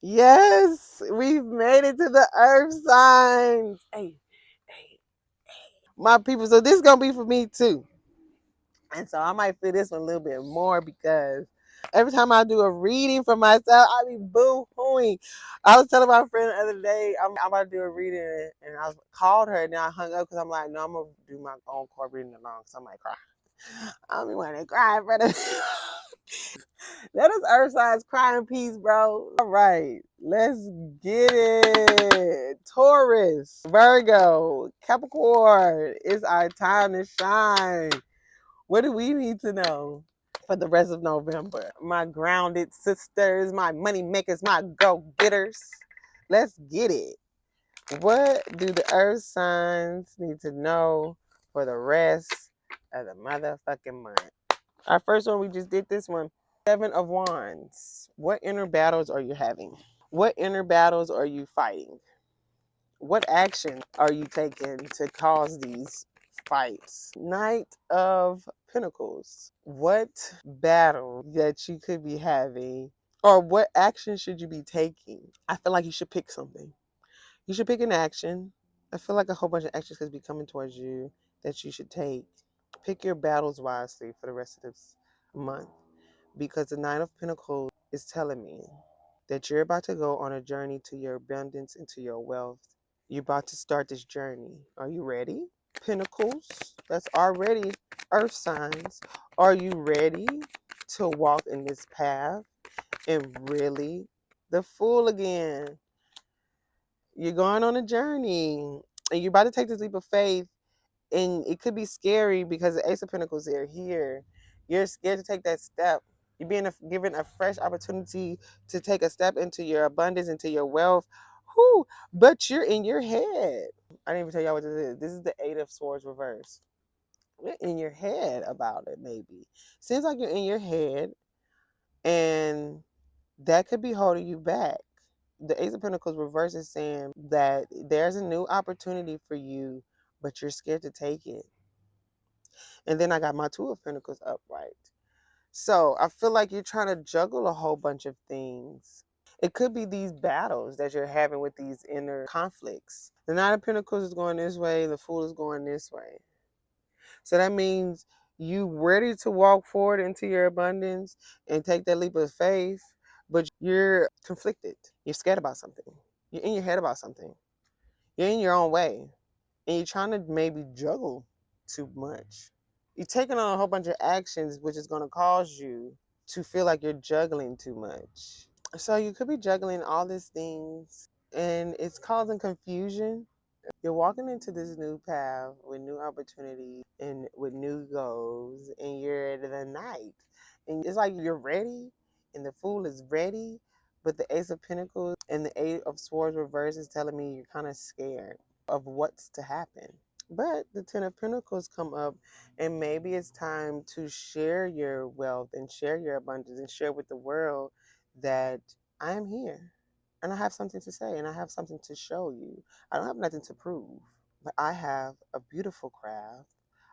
Yes, we've made it to the earth signs. Hey, hey, my people. So this is gonna be for me too. And so I might feel this one a little bit more because every time I do a reading for myself, I be boo hooing. I was telling my friend the other day, I'm about to do a reading, and I called her, and then I hung up because I'm like, no, I'm going to do my own core reading alone because I might cry. I don't be wanting to cry in front of Let us earth signs cry in peace, bro. All right, let's get it. Taurus, Virgo, Capricorn, it's our time to shine. What do we need to know for the rest of November? My grounded sisters, my money makers, my go getters. Let's get it. What do the earth signs need to know for the rest of the motherfucking month? Our first one, we just did this one. Seven of Wands. What inner battles are you having? What inner battles are you fighting? What action are you taking to cause these fights? Knight of Pentacles. What battle that you could be having, or what action should you be taking? I feel like you should pick something. You should pick an action. I feel like a whole bunch of actions could be coming towards you that you should take. Pick your battles wisely for the rest of this month, because the Nine of Pentacles is telling me that you're about to go on a journey to your abundance and to your wealth. You're about to start this journey. Are you ready? Pentacles, that's already earth signs. Are you ready to walk in this path and really the Fool again? You're going on a journey and you're about to take this leap of faith, and it could be scary because the Ace of Pentacles are here. You're scared to take that step. You're being given a fresh opportunity to take a step into your abundance, into your wealth. Whew, but you're in your head. I didn't even tell y'all what this is. This is the Eight of Swords reverse. You're in your head about it, maybe. Seems like you're in your head, and that could be holding you back. The Ace of Pentacles reverse is saying that there's a new opportunity for you, but you're scared to take it. And then I got my Two of Pentacles upright. So I feel like you're trying to juggle a whole bunch of things. It could be these battles that you're having with these inner conflicts. The Nine of Pentacles is going this way, the Fool is going this way. So that means you ready to walk forward into your abundance and take that leap of faith, but you're conflicted. You're scared about something. You're in your head about something. You're in your own way. And you're trying to maybe juggle too much. You're taking on a whole bunch of actions, which is going to cause you to feel like you're juggling too much. So you could be juggling all these things, and it's causing confusion. You're walking into this new path with new opportunities and with new goals, and you're at the night. And it's like you're ready, and the Fool is ready, but the Ace of Pentacles and the Eight of Swords reverse is telling me you're kind of scared of what's to happen. But the Ten of Pentacles come up, and maybe it's time to share your wealth and share your abundance and share with the world that I am here and I have something to say and I have something to show you. I don't have nothing to prove, but I have a beautiful craft.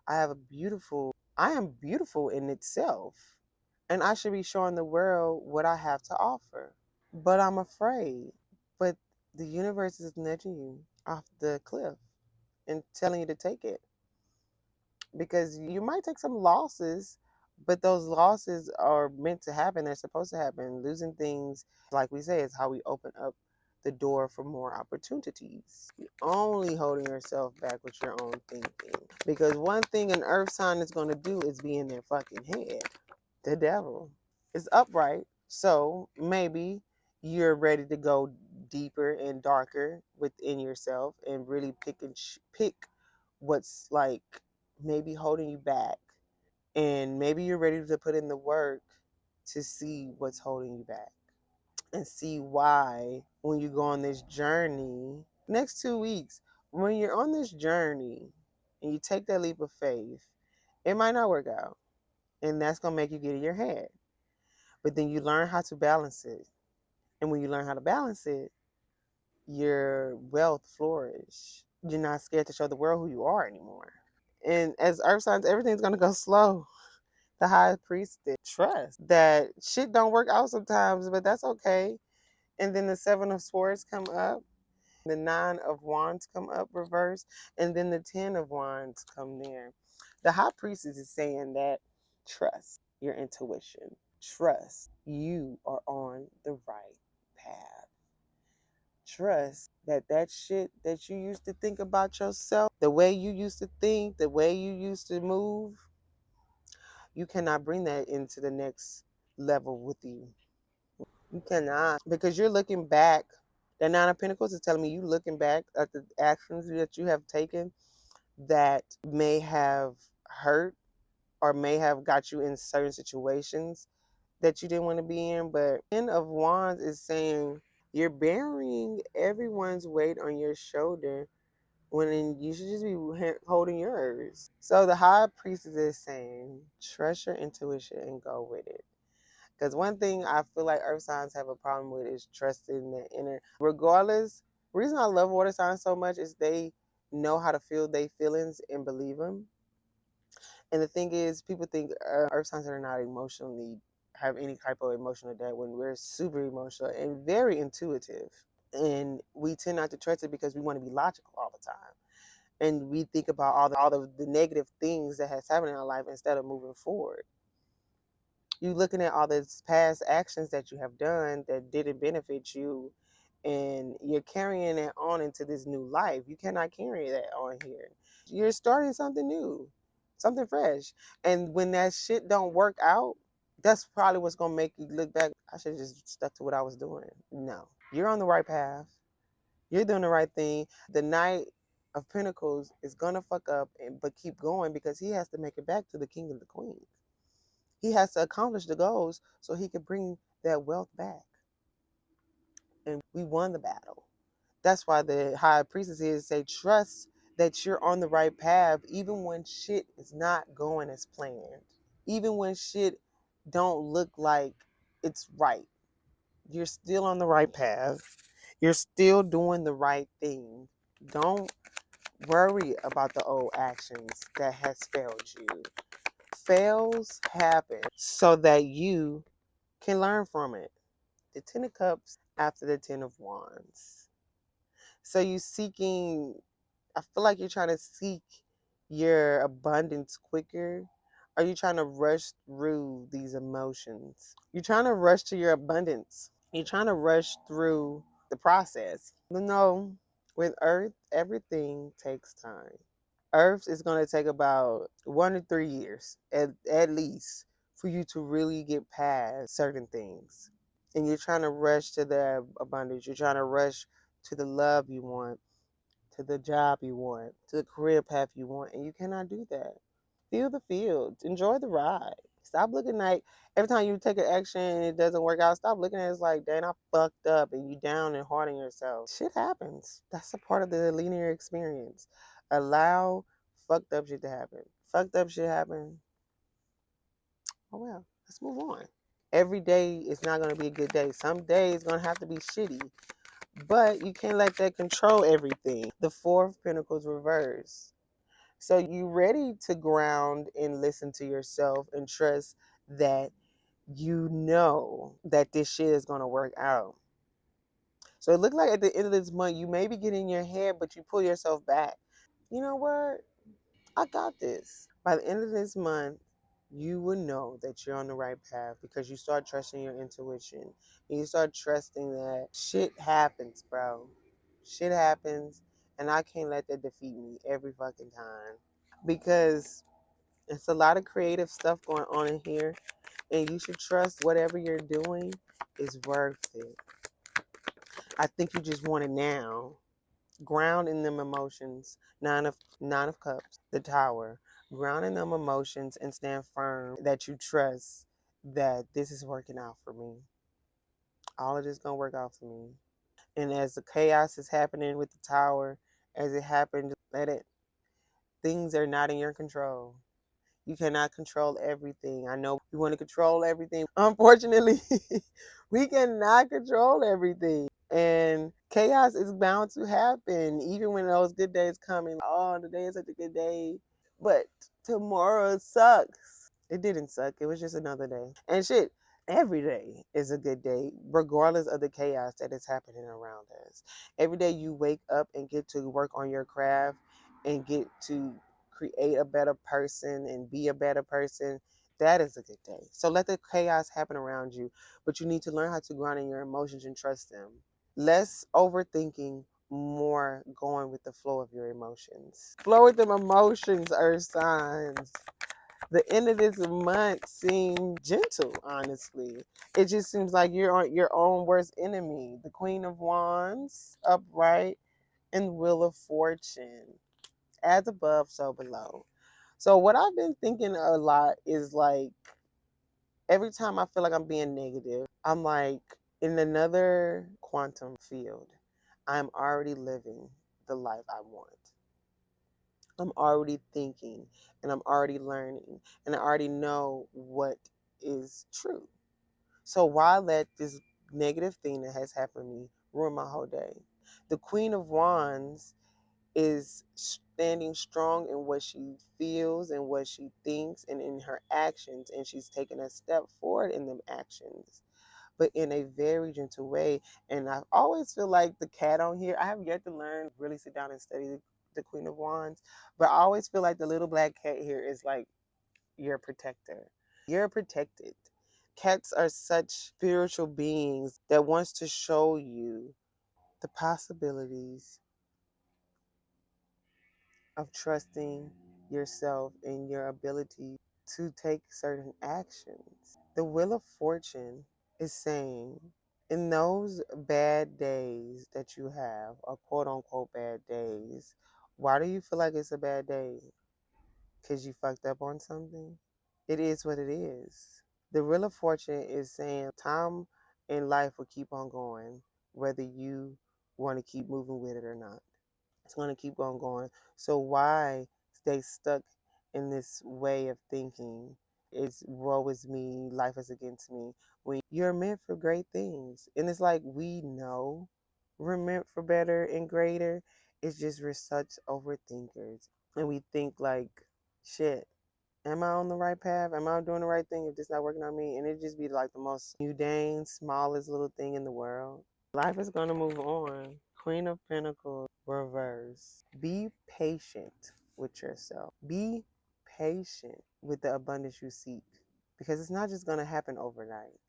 I am beautiful in itself, and I should be showing the world what I have to offer. But I'm afraid. But the universe is nudging you off the cliff and telling you to take it, because you might take some losses, but those losses are meant to happen. They're supposed to happen. Losing things, like we say, is how we open up the door for more opportunities. You're only holding yourself back with your own thinking. Because one thing an earth sign is going to do is be in their fucking head. The devil is upright. So maybe you're ready to go deeper and darker within yourself and really pick what's like maybe holding you back. And maybe you're ready to put in the work to see what's holding you back and see why when you go on this journey next 2 weeks, when you're on this journey and you take that leap of faith, it might not work out. And that's going to make you get in your head. But then you learn how to balance it. And when you learn how to balance it, your wealth flourish. You're not scared to show the world who you are anymore. And as earth signs, everything's going to go slow. The high priestess trust that shit don't work out sometimes, but that's okay. And then the Seven of Swords come up. The Nine of Wands come up reverse. And then the Ten of Wands come there. The High Priestess is saying that trust your intuition. Trust you are on the right path. Trust that that shit that you used to think about yourself, the way you used to think, the way you used to move, you cannot bring that into the next level with you. You cannot, because you're looking back. The Nine of Pentacles is telling me you looking back at the actions that you have taken that may have hurt or may have got you in certain situations that you didn't want to be in. But Ten of Wands is saying you're bearing everyone's weight on your shoulder when you should just be holding yours. So the High Priestess is saying, trust your intuition and go with it. Because one thing I feel like earth signs have a problem with is trusting the inner. Regardless, the reason I love water signs so much is they know how to feel their feelings and believe them. And the thing is, people think earth signs are not emotionally, have any type of emotional depth when we're super emotional and very intuitive. And we tend not to trust it because we want to be logical all the time. And we think about all the negative things that has happened in our life instead of moving forward. You looking at all the past actions that you have done that didn't benefit you, and you're carrying it on into this new life. You cannot carry that on here. You're starting something new, something fresh. And when that shit don't work out, that's probably what's gonna make you look back. I should have just stuck to what I was doing. No, you're on the right path. You're doing the right thing. The Knight of Pentacles is gonna fuck up, but keep going because he has to make it back to the King and the Queen. He has to accomplish the goals so he can bring that wealth back. And we won the battle. That's why the High Priestess here say trust that you're on the right path, even when shit is not going as planned. Even when shit don't look like it's right. You're still on the right path. You're still doing the right thing. Don't worry about the old actions that has failed you. Fails happen so that you can learn from it. The Ten of Cups after the Ten of Wands. So you seeking, I feel like you're trying to seek your abundance quicker. Are you trying to rush through these emotions? You're trying to rush to your abundance. You're trying to rush through the process. No, with Earth, everything takes time. Earth is going to take about 1 to 3 years at least for you to really get past certain things. And you're trying to rush to the abundance. You're trying to rush to the love you want, to the job you want, to the career path you want. And you cannot do that. Feel the field. Enjoy the ride. Stop looking like every time you take an action and it doesn't work out, stop looking at it as like, dang, I fucked up and you down and hard on yourself. Shit happens. That's a part of the linear experience. Allow fucked up shit to happen. Fucked up shit happen. Oh well, let's move on. Every day is not going to be a good day. Some days going to have to be shitty. But you can't let that control everything. The Four of Pentacles reverse. So you ready to ground and listen to yourself and trust that you know that this shit is going to work out. So it looked like at the end of this month, you may be getting in your head, but you pull yourself back. You know what? I got this. By the end of this month, you will know that you're on the right path because you start trusting your intuition. And you start trusting that shit happens, bro. Shit happens. And I can't let that defeat me every fucking time. Because it's a lot of creative stuff going on in here. And you should trust whatever you're doing is worth it. I think you just want it now. Ground in them emotions. Nine of Cups, the Tower. Ground in them emotions and stand firm that you trust that this is working out for me. All of this gonna work out for me. And as the chaos is happening with the Tower, as it happened, let it. Things are not in your control. You cannot control everything. I know we want to control everything. Unfortunately, we cannot control everything. And chaos is bound to happen, even when those good days come and, oh, today is such a good day. But tomorrow sucks. It didn't suck. It was just another day. And shit, Every day is a good day, regardless of the chaos that is happening around us. Every day you wake up and get to work on your craft and get to create a better person and be a better person, that is a good day. So let the chaos happen around you, but you need to learn how to ground in your emotions and trust them. Less overthinking, more going with the flow of your emotions. Flow with them emotions, earth signs. The end of this month seems gentle, honestly. It just seems like you're on your own worst enemy. The Queen of Wands, upright, and Wheel of Fortune. As above, so below. So what I've been thinking a lot is like every time I feel like I'm being negative, I'm like in another quantum field. I'm already living the life I want. I'm already thinking and I'm already learning and I already know what is true. So why let this negative thing that has happened to me ruin my whole day? The Queen of Wands is standing strong in what she feels and what she thinks and in her actions, and she's taking a step forward in them actions, but in a very gentle way. And I always feel like the cat on here, I have yet to learn, really sit down and study the Queen of Wands, but I always feel like the little black cat here is like your protector. You're protected. Cats are such spiritual beings that wants to show you the possibilities of trusting yourself and your ability to take certain actions. The Wheel of Fortune is saying, in those bad days that you have, or quote unquote bad days, why do you feel like it's a bad day? Because you fucked up on something? It is what it is. The Wheel of Fortune is saying time in life will keep on going, whether you want to keep moving with it or not. It's going to keep on going. So why stay stuck in this way of thinking? It's woe is me, life is against me. When you're meant for great things. And it's like we know we're meant for better and greater. It's just we're such overthinkers. And we think like, shit, am I on the right path? Am I doing the right thing if this not working on me? And it just be like the most mundane, smallest little thing in the world. Life is gonna move on. Queen of Pentacles, reverse. Be patient with yourself. Be patient with the abundance you seek. Because it's not just gonna happen overnight.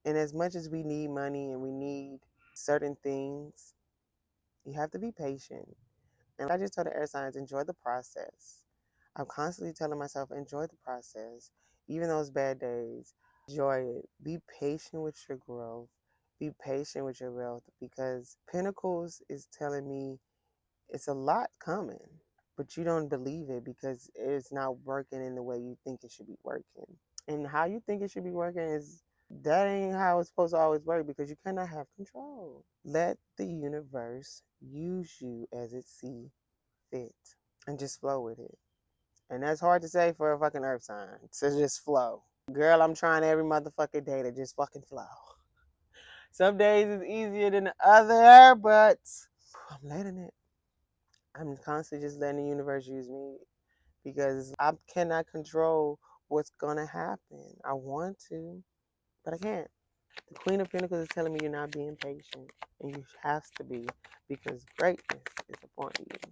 And as much as we need money and we need certain things, you have to be patient. And I just tell the air signs, enjoy the process. I'm constantly telling myself, enjoy the process. Even those bad days, enjoy it. Be patient with your growth. Be patient with your wealth because Pentacles is telling me it's a lot coming, but you don't believe it because it's not working in the way you think it should be working. And how you think it should be working is that ain't how it's supposed to always work because you cannot have control. Let the universe use you as it see fit and just flow with it. And that's hard to say for a fucking earth sign to just flow. Girl, I'm trying every motherfucking day to just fucking flow. Some days it's easier than the other, but I'm letting it. I'm constantly just letting the universe use me because I cannot control what's gonna happen. I want to, but I can't. The Queen of Pentacles is telling me you're not being patient, and you have to be because greatness is upon you.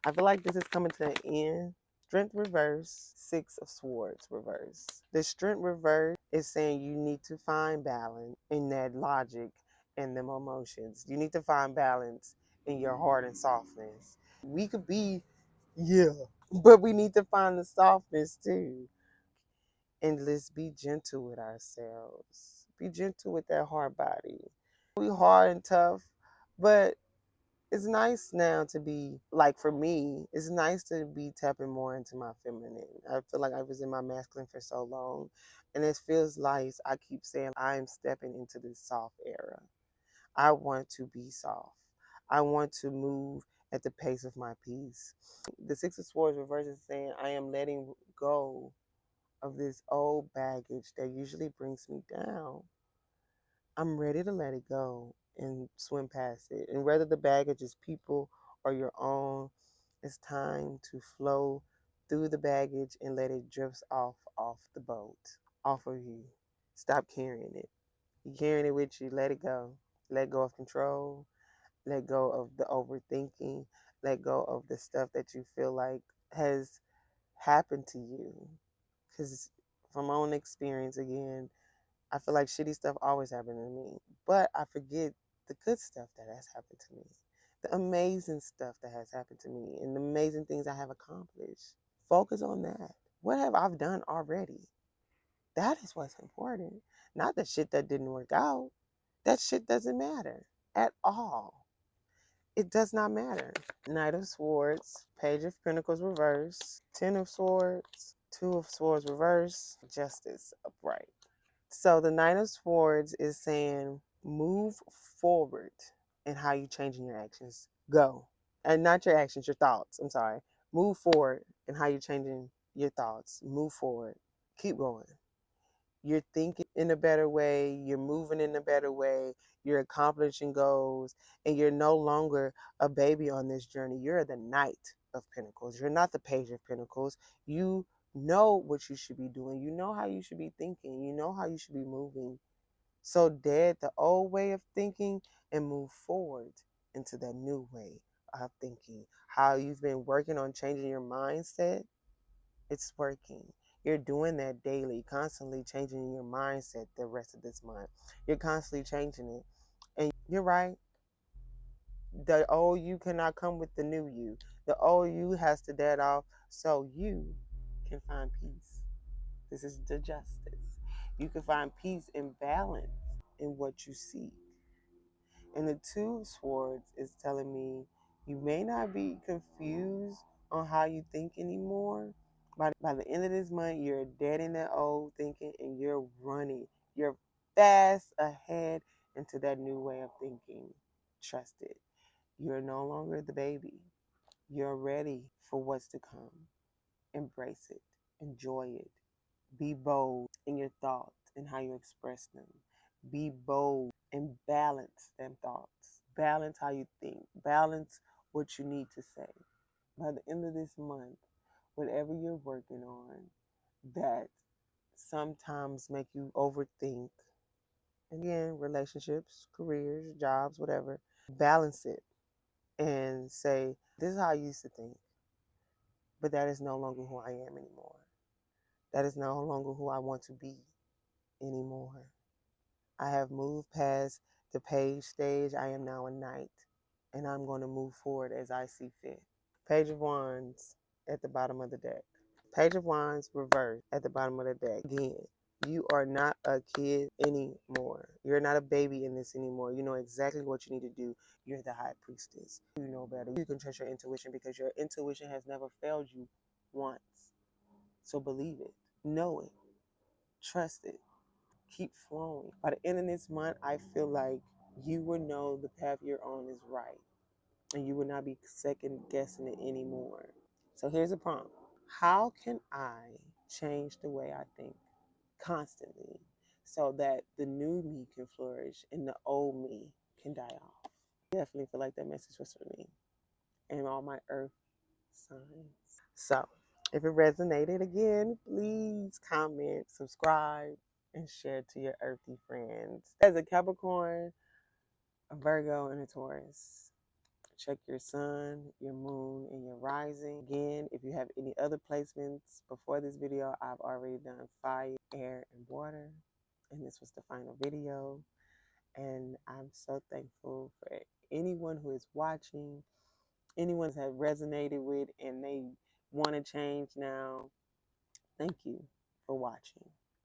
I feel like this is coming to an end. Strength reverse, Six of Swords reverse. The strength reverse is saying you need to find balance in that logic and them emotions. You need to find balance in your heart and softness. We could be, yeah, but we need to find the softness too. And let's be gentle with ourselves. Be gentle with that hard body. We hard and tough, but it's nice now to be like for me it's nice to be tapping more into my feminine. I feel like I was in my masculine for so long and it feels like I keep saying I'm stepping into this soft era. I want to be soft. I want to move at the pace of my peace. The Six of Swords reverse is saying I am letting go of this old baggage that usually brings me down. I'm ready to let it go and swim past it. And whether the baggage is people or your own, it's time to flow through the baggage and let it drift off the boat, off of you. Stop carrying it. You carrying it with you, let it go. Let go of control. Let go of the overthinking. Let go of the stuff that you feel like has happened to you. Because from my own experience, again, I feel like shitty stuff always happened to me. But I forget the good stuff that has happened to me. The amazing stuff that has happened to me and the amazing things I have accomplished. Focus on that. What have I done already? That is what's important. Not the shit that didn't work out. That shit doesn't matter at all. It does not matter. Knight of Swords, Page of Pentacles reverse, Ten of Swords, Two of Swords reverse, Justice upright. So the Knight of Swords is saying move forward in how you changing your actions. Go. And not your actions, your thoughts. I'm sorry. Move forward in how you're changing your thoughts. Move forward. Keep going. You're thinking in a better way, you're moving in a better way, you're accomplishing goals, and you're no longer a baby on this journey. You're the Knight of Pentacles. You're not the Page of Pentacles. You know what you should be doing. You know how you should be thinking. You know how you should be moving. So dead the old way of thinking and move forward into that new way of thinking. How you've been working on changing your mindset, it's working. You're doing that daily, constantly changing your mindset the rest of this month. You're constantly changing it. And you're right. The old you cannot come with the new you. The old you has to dead off so you can find peace. This is the justice. You can find peace and balance in what you seek. And the Two of Swords is telling me you may not be confused on how you think anymore. By the end of this month, you're dead in that old thinking and you're running. You're fast ahead into that new way of thinking. Trust it. You're no longer the baby. You're ready for what's to come. Embrace it. Enjoy it. Be bold in your thoughts and how you express them. Be bold and balance them thoughts. Balance how you think. Balance what you need to say. By the end of this month, whatever you're working on that sometimes make you overthink, again, relationships, careers, jobs, whatever, balance it and say, this is how I used to think, but that is no longer who I am anymore. That is no longer who I want to be anymore. I have moved past the page stage. I am now a knight, and I'm going to move forward as I see fit. Page of Wands at the bottom of the deck. Page of Wands reversed at the bottom of the deck. Again, you are not a kid anymore. You're not a baby in this anymore. You know exactly what you need to do. You're the high priestess. You know better. You can trust your intuition because your intuition has never failed you once. So believe it. Know it. Trust it. Keep flowing. By the end of this month, I feel like you will know the path you're on is right. And you will not be second guessing it anymore. So here's a prompt. How can I change the way I think constantly so that the new me can flourish and the old me can die off? Definitely feel like that message was for me and all my earth signs. So if it resonated, again, please comment, subscribe, and share to your earthy friends. As a Capricorn, a Virgo, and a Taurus, check your sun, your moon, and your rising. Again, if you have any other placements before this video, I've already done fire, air, and water. And this was the final video. And I'm so thankful for anyone who is watching, anyone that resonated with and they want to change now. Thank you for watching.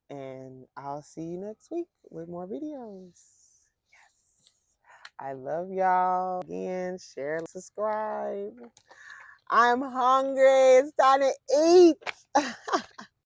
And I'll see you next week with more videos. I love y'all. Again, share, subscribe. I'm hungry. It's time to eat.